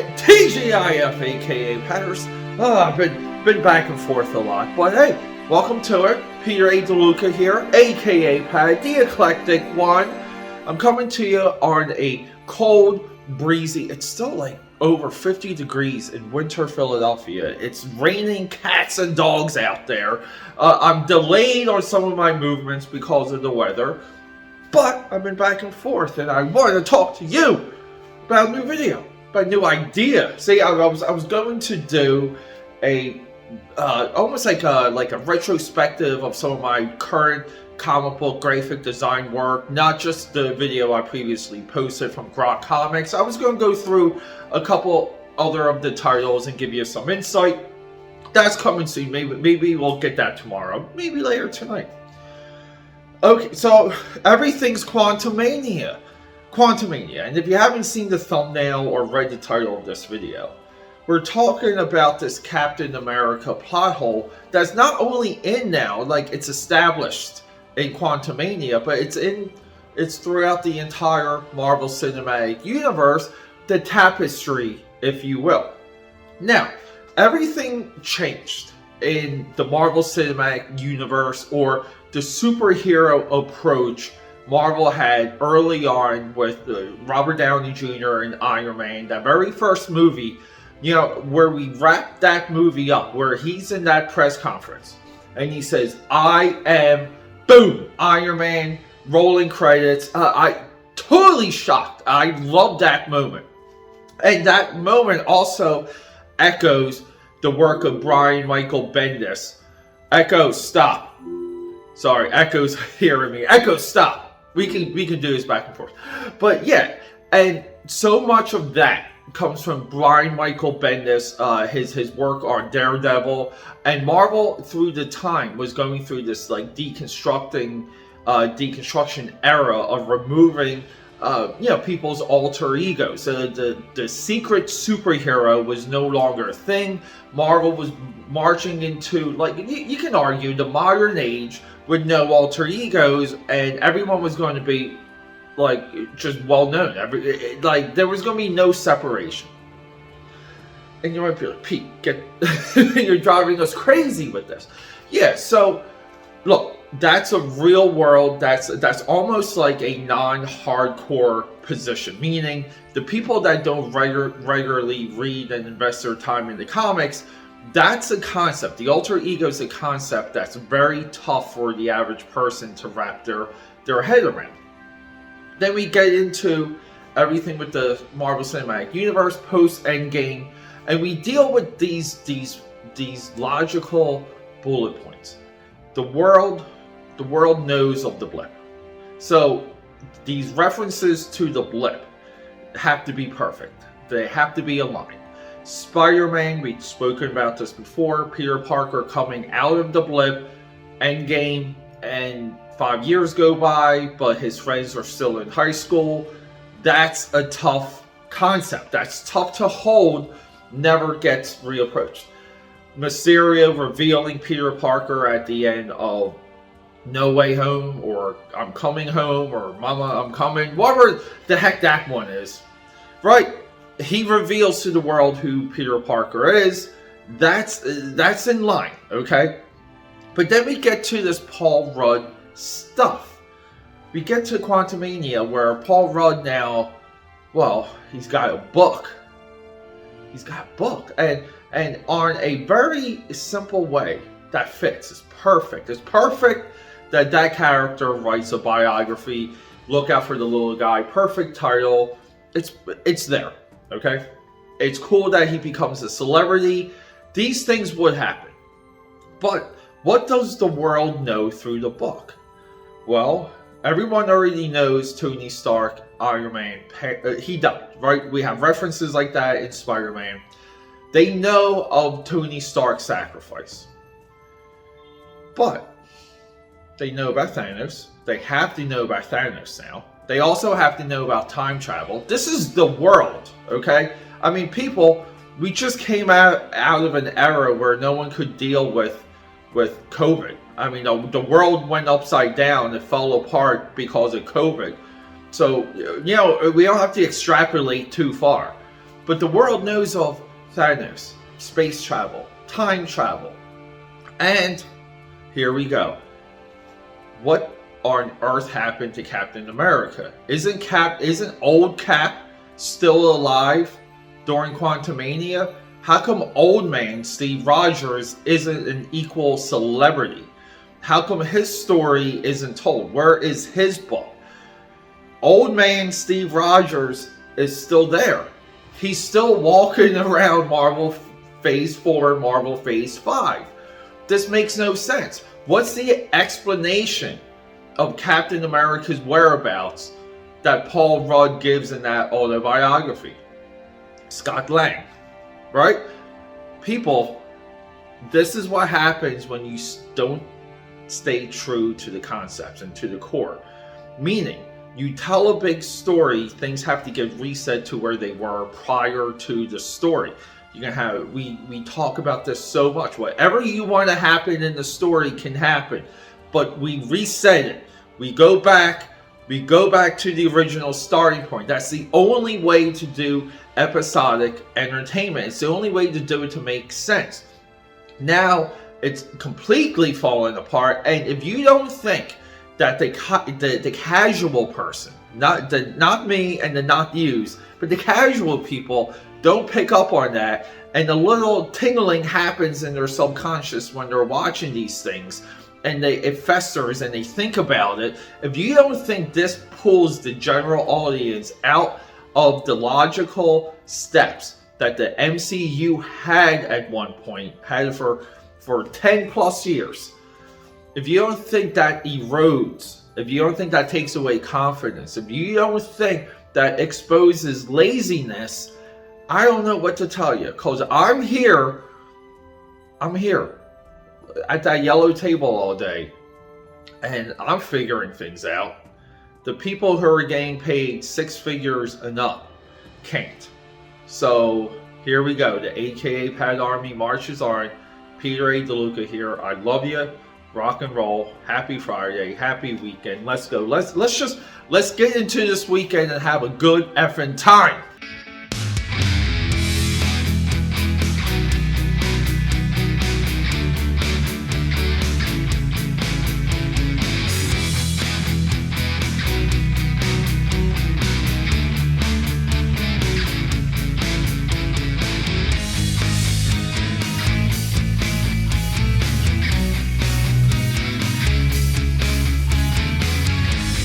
TGIF, aka Patters. I've been back and forth a lot, but hey, welcome to it. Peter A. DeLuca here, aka Pat, the eclectic one. I'm coming to you on a cold, breezy. It's still like over 50 degrees in winter Philadelphia. It's raining cats and dogs out there. I'm delayed on some of my movements because of the weather, but I've been back and forth, and I wanted to talk to you about a new video, about a new idea. See, I was going to do a almost like a retrospective of some of my current comic book graphic design work, not just the video I previously posted from Grok Comics. I was going to go through a couple other of the titles and give you some insight. That's coming soon. Maybe we'll get that tomorrow. Maybe later tonight. Okay, so everything's Quantumania. Quantumania, and if you haven't seen the thumbnail or read the title of this video, we're talking about this Captain America plot hole that's not only in now, like it's established in Quantumania, but it's throughout the entire Marvel Cinematic Universe, the tapestry, if you will. Now, everything changed in the Marvel Cinematic Universe, or the superhero approach Marvel had early on with Robert Downey Jr. and Iron Man, that very first movie, you know, where we wrapped that movie up, where he's in that press conference and he says, I am, boom, Iron Man, rolling credits. I totally shocked. I love that moment. And that moment also echoes the work of Brian Michael Bendis. Echo, stop. Sorry, Echo's hearing me. Echo, stop. We can do this back and forth. But yeah, and so much of that comes from Brian Michael Bendis, his work on Daredevil, and Marvel through the time was going through this like deconstruction era of removing people's alter egos. So the secret superhero was no longer a thing. Marvel was marching into, like, you can argue, the modern age with no alter egos, and everyone was going to be like just well known. Like there was going to be no separation. And you might be like, Pete, you're driving us crazy with this. Yeah, so look, that's a real world. That's almost like a non-hardcore position, meaning the people that don't regularly read and invest their time in the comics, that's a concept. The alter ego is a concept that's very tough for the average person to wrap their head around. Then we get into everything with the Marvel Cinematic Universe post Endgame, and we deal with these logical bullet points. The world knows of the blip. So these references to the blip have to be perfect. They have to be aligned. Spider-Man, we've spoken about this before, Peter Parker coming out of the blip, Endgame, and 5 years go by, but his friends are still in high school. That's a tough concept. That's tough to hold, never gets reapproached. Mysterio revealing Peter Parker at the end of No Way Home, or I'm Coming Home, or Mama, I'm Coming, whatever the heck that one is. Right? He reveals to the world who Peter Parker is. That's in line, okay? But then we get to this Paul Rudd stuff. We get to Quantumania, where Paul Rudd now, well, he's got a book. He's got a book, and on a very simple way that fits. It's perfect. It's perfect that character writes a biography. Look out for the little guy. Perfect title. It's there. Okay? It's cool that he becomes a celebrity. These things would happen. But what does the world know through the book? Well, everyone already knows Tony Stark, Iron Man, he died, right? We have references like that in Spider-Man. They know of Tony Stark's sacrifice. But they know about Thanos. They have to know about Thanos now. They also have to know about time travel. This is the world, okay? I mean, people, we just came out of an era where no one could deal with COVID. I mean, the world went upside down. It fell apart because of COVID. So, you know, we don't have to extrapolate too far. But the world knows of Thanos, space travel, time travel. And here we go. What on earth happened to Captain America? Isn't old Cap still alive during Quantumania? How come old man Steve Rogers isn't an equal celebrity? How come his story isn't told? Where is his book? Old man Steve Rogers is still there. He's still walking around Marvel Phase 4, Marvel Phase 5. This makes no sense. What's the explanation of Captain America's whereabouts that Paul Rudd gives in that autobiography? Scott Lang, right? People, this is what happens when you don't stay true to the concepts and to the core. Meaning, you tell a big story, things have to get reset to where they were prior to the story. You can have we talk about this so much. Whatever you want to happen in the story can happen, but we reset it. We go back to the original starting point. That's the only way to do episodic entertainment. It's the only way to do it to make sense. Now it's completely fallen apart, and if you don't think that the casual person, not me and the not yous, but the casual people don't pick up on that, and the little tingling happens in their subconscious when they're watching these things, and it festers and they think about it. If you don't think this pulls the general audience out of the logical steps that the MCU had at one point, had for 10 plus years, if you don't think that erodes, if you don't think that takes away confidence, if you don't think that exposes laziness, I don't know what to tell you. Because I'm here at that yellow table all day, and I'm figuring things out. The people who are getting paid 6 figures and up can't. So here we go. The AKAPAD Army marches on. Peter A. DeLuca here. I love you. Rock and roll. Happy Friday. Happy weekend. Let's go. Let's get into this weekend and have a good effing time.